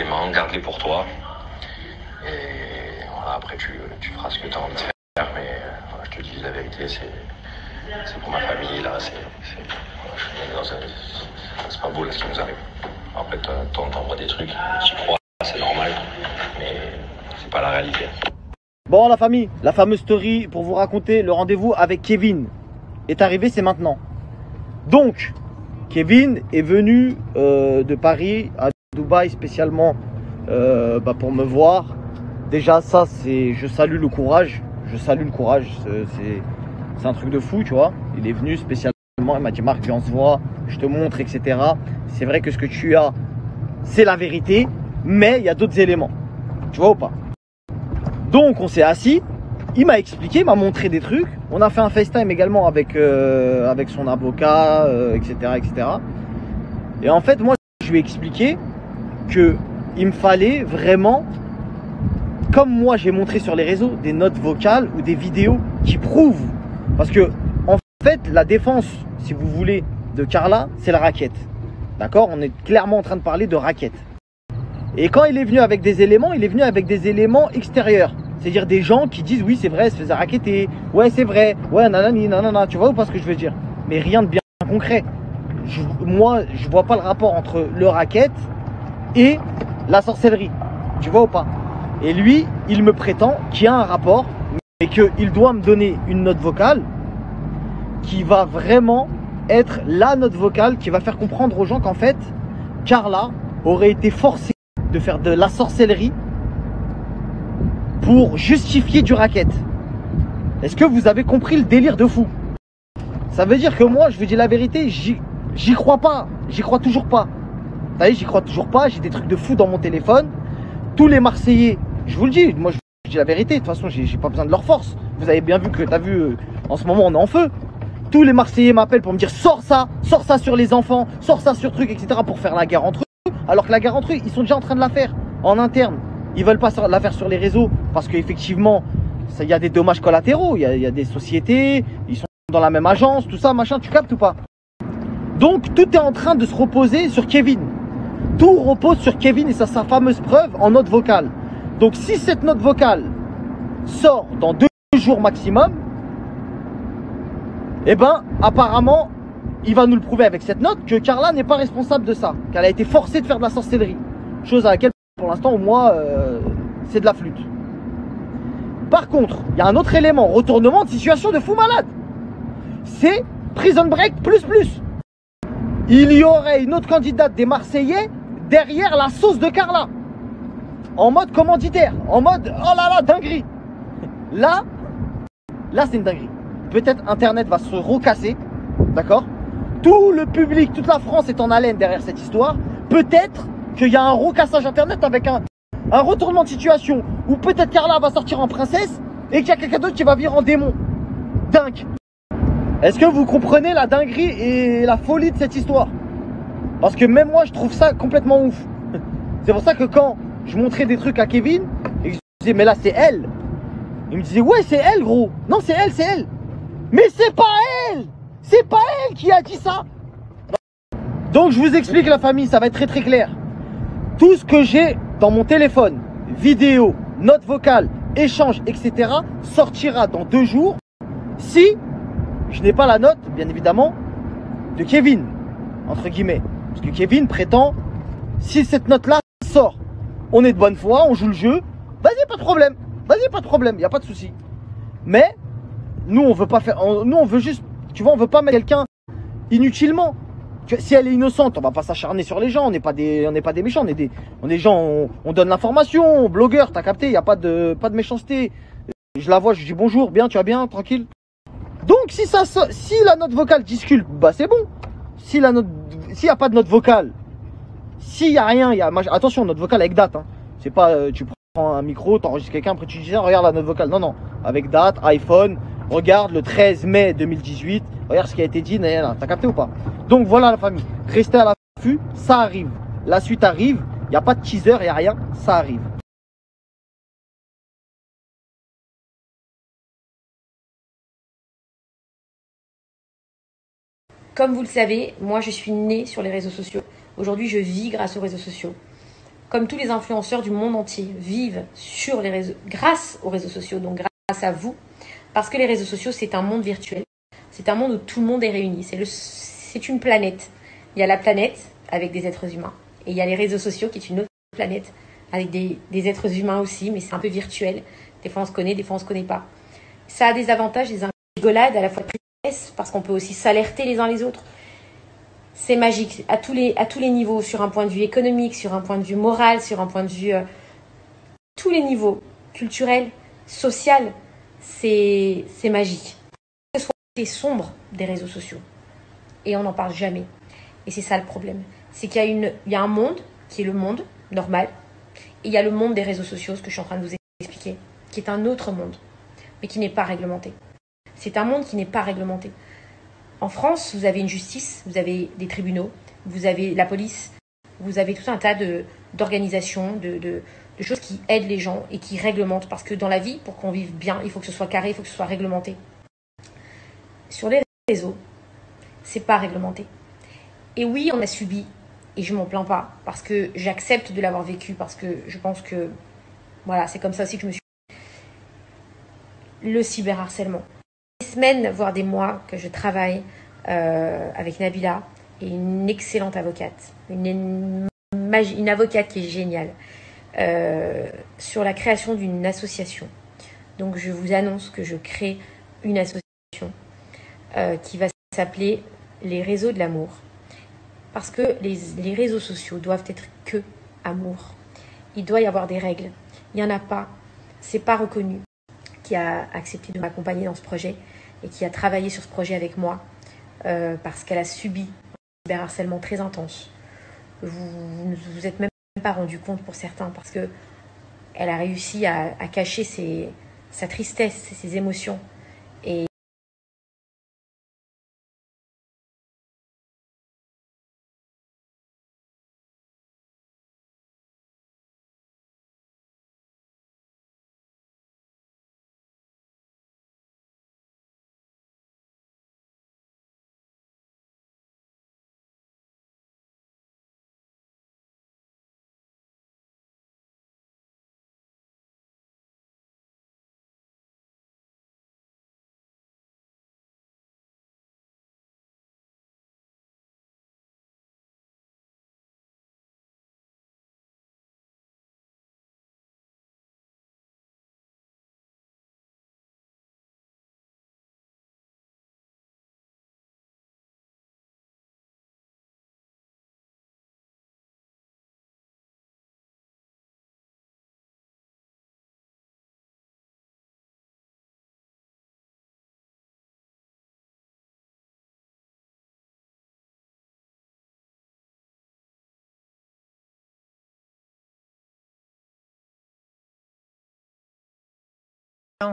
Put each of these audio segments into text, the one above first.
éléments, garde-les pour toi. Et voilà, après, tu feras ce que tu as envie de faire. Mais voilà, je te dis la vérité, c'est pour ma famille, là. C'est pas beau, là, ce qui nous arrive. Après, t'envoies des trucs, tu crois, c'est normal. Mais c'est pas la réalité. Bon, la famille, la fameuse story pour vous raconter le rendez-vous avec Kevin est arrivé, c'est maintenant. Donc, Kevin est venu de Paris à Dubaï spécialement pour me voir. Déjà, ça, je salue le courage. Je salue le courage. C'est un truc de fou, tu vois. Il est venu spécialement. Il m'a dit, Marc, viens, on se voit, je te montre, etc. C'est vrai que ce que tu as, c'est la vérité, mais il y a d'autres éléments. Tu vois ou pas? Donc, on s'est assis. Il m'a expliqué, il m'a montré des trucs. On a fait un FaceTime également avec son avocat, etc., etc. Et en fait, moi, je lui ai expliqué qu'il me fallait vraiment, comme moi j'ai montré sur les réseaux, des notes vocales ou des vidéos qui prouvent. Parce que, en fait, la défense, si vous voulez, de Carla, c'est la raquette. D'accord? On est clairement en train de parler de raquette. Et quand il est venu avec des éléments, il est venu avec des éléments extérieurs. C'est-à-dire des gens qui disent oui c'est vrai, elle se faisait raqueter, ouais c'est vrai, ouais nanani, nanana, tu vois ou pas ce que je veux dire? Mais rien de bien concret. Moi je vois pas le rapport entre le racket et la sorcellerie, tu vois ou pas? Et lui il me prétend qu'il y a un rapport, mais qu'il doit me donner une note vocale qui va vraiment être la note vocale qui va faire comprendre aux gens qu'en fait Carla aurait été forcée de faire de la sorcellerie pour justifier du racket. Est-ce que vous avez compris le délire de fou? Ça veut dire que moi, je vous dis la vérité, j'y crois pas. J'y crois toujours pas. Vous savez, j'y crois toujours pas. J'ai des trucs de fou dans mon téléphone. Tous les Marseillais, je vous le dis, moi je vous dis la vérité. De toute façon, j'ai pas besoin de leur force. Vous avez bien vu que, t'as vu, en ce moment, on est en feu. Tous les Marseillais m'appellent pour me dire sors ça sur les enfants, sors ça sur trucs, etc. pour faire la guerre entre eux. Alors que la guerre entre eux, ils sont déjà en train de la faire en interne. Ils veulent pas la faire sur les réseaux parce qu'effectivement, il y a des dommages collatéraux. Il y a des sociétés, ils sont dans la même agence, tout ça, machin, tu captes ou pas? Donc, tout est en train de se reposer sur Kevin. Tout repose sur Kevin et sa fameuse preuve en note vocale. Donc, si cette note vocale sort dans 2 jours maximum, eh ben, apparemment, il va nous le prouver avec cette note que Carla n'est pas responsable de ça. Qu'elle a été forcée de faire de la sorcellerie. Chose à laquelle pour l'instant, au moins, c'est de la flûte. Par contre, il y a un autre élément, retournement de situation de fou malade. C'est Prison Break plus plus. Il y aurait une autre candidate des Marseillais derrière la sauce de Carla. En mode commanditaire, en mode oh là là, dinguerie. Là c'est une dinguerie. Peut-être Internet va se recasser, d'accord? Tout le public, toute la France est en haleine derrière cette histoire. Peut-être qu'il y a un recassage Internet avec un retournement de situation où peut-être Carla va sortir en princesse et qu'il y a quelqu'un d'autre qui va venir en démon. Dingue. Est-ce que vous comprenez la dinguerie et la folie de cette histoire? Parce que même moi, je trouve ça complètement ouf. C'est pour ça que quand je montrais des trucs à Kevin et que je disais mais là c'est elle, il me disait ouais c'est elle gros. Non c'est elle, c'est elle. Mais c'est pas elle. C'est pas elle qui a dit ça. Donc je vous explique la famille, ça va être très très clair. Tout ce que j'ai dans mon téléphone, vidéo, notes vocales, échanges, etc. sortira dans 2 jours si je n'ai pas la note, bien évidemment, de Kevin, entre guillemets. Parce que Kevin prétend, si cette note-là sort, on est de bonne foi, on joue le jeu, vas-y, pas de problème. Vas-y, pas de problème, il n'y a pas de souci. Mais, nous, on veut pas faire, nous, on veut juste, tu vois, on veut pas mettre quelqu'un inutilement. Si elle est innocente, on va pas s'acharner sur les gens, on n'est pas des méchants, on est des gens, on donne l'information, blogueur, t'as capté, il n'y a pas de méchanceté. Je la vois, je lui dis bonjour, bien, tu vas bien, tranquille. Donc si la note vocale discute, bah c'est bon. S'il n'y a pas de note vocale, s'il n'y a rien, attention, note vocale avec date, hein. C'est pas tu prends un micro, t'enregistres quelqu'un, après tu dis ça, regarde la note vocale. Non, non, avec date, iPhone, regarde le 13 mai 2018, regarde ce qui a été dit, t'as capté ou pas? Donc voilà la famille, restez à l'affût, ça arrive. La suite arrive, il n'y a pas de teaser, il n'y a rien, ça arrive. Comme vous le savez, moi je suis née sur les réseaux sociaux. Aujourd'hui, je vis grâce aux réseaux sociaux. comme tous les influenceurs du monde entier, vivent sur les réseaux, grâce aux réseaux sociaux, donc grâce à vous, parce que les réseaux sociaux, c'est un monde virtuel. C'est un monde où tout le monde est réuni. C'est une planète. Il y a la planète avec des êtres humains. Et il y a les réseaux sociaux qui est une autre planète avec des êtres humains aussi, mais c'est un peu virtuel. Des fois, on se connaît, des fois, on se connaît pas. Ça a des avantages, des rigolades, à la fois de tristesse, parce qu'on peut aussi s'alerter les uns les autres. C'est magique à tous les niveaux, sur un point de vue économique, sur un point de vue moral, sur un point de vue... tous les niveaux, culturel, social, c'est magique. Ce soit le côté sombre des réseaux sociaux. Et on n'en parle jamais. Et c'est ça le problème. C'est qu'il y a un monde qui est le monde normal. Et il y a le monde des réseaux sociaux, ce que je suis en train de vous expliquer, qui est un autre monde, mais qui n'est pas réglementé. C'est un monde qui n'est pas réglementé. En France, vous avez une justice, vous avez des tribunaux, vous avez la police, vous avez tout un tas d'organisations, de choses qui aident les gens et qui réglementent. Parce que dans la vie, pour qu'on vive bien, il faut que ce soit carré, il faut que ce soit réglementé. Sur les réseaux, c'est pas réglementé. Et oui, on a subi, et je m'en plains pas, parce que j'accepte de l'avoir vécu, parce que je pense que, voilà, c'est comme ça aussi que je me suis... Le cyberharcèlement. Des semaines, voire des mois que je travaille avec Nabila, et une excellente avocate, une avocate qui est géniale, sur la création d'une association. Donc je vous annonce que je crée une association qui va s'appeler les réseaux de l'amour. Parce que les réseaux sociaux doivent être que amour. Il doit y avoir des règles. Il n'y en a pas. C'est pas reconnu. Qui a accepté de m'accompagner dans ce projet et qui a travaillé sur ce projet avec moi parce qu'elle a subi un cyberharcèlement très intense. Vous vous êtes même pas rendu compte pour certains parce que elle a réussi à cacher sa tristesse, ses émotions. Et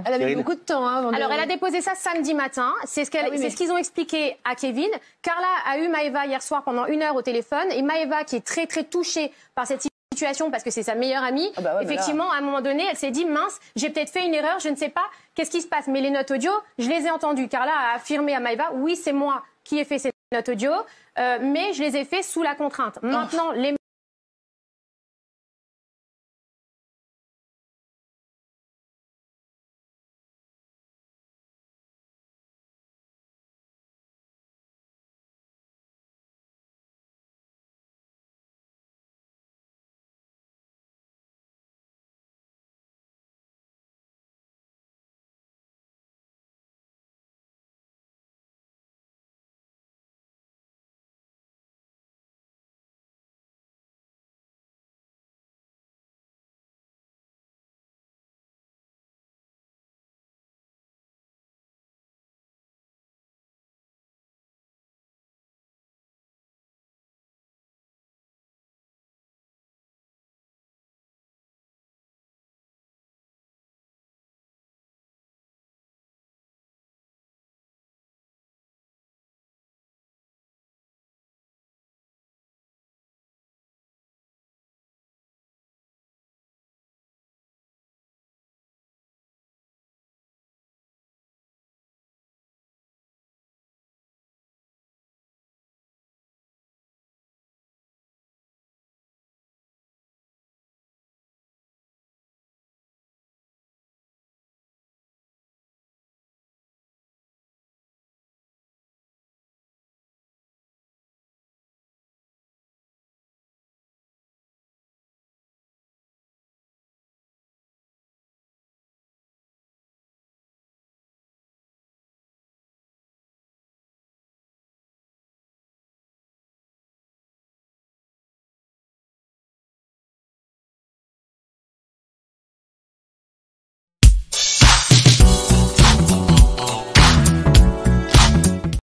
Elle a mis beaucoup de temps. Hein, Alors, elle a déposé ça samedi matin. C'est ce qu'ils ont expliqué à Kevin. Carla a eu Maëva hier soir pendant 1 heure au téléphone. Et Maëva, qui est très, très touchée par cette situation parce que c'est sa meilleure amie, effectivement, à un moment donné, elle s'est dit, mince, j'ai peut-être fait une erreur, je ne sais pas, qu'est-ce qui se passe? Mais les notes audio, je les ai entendues. Carla a affirmé à Maëva, oui, c'est moi qui ai fait ces notes audio, mais je les ai fait sous la contrainte. Maintenant, les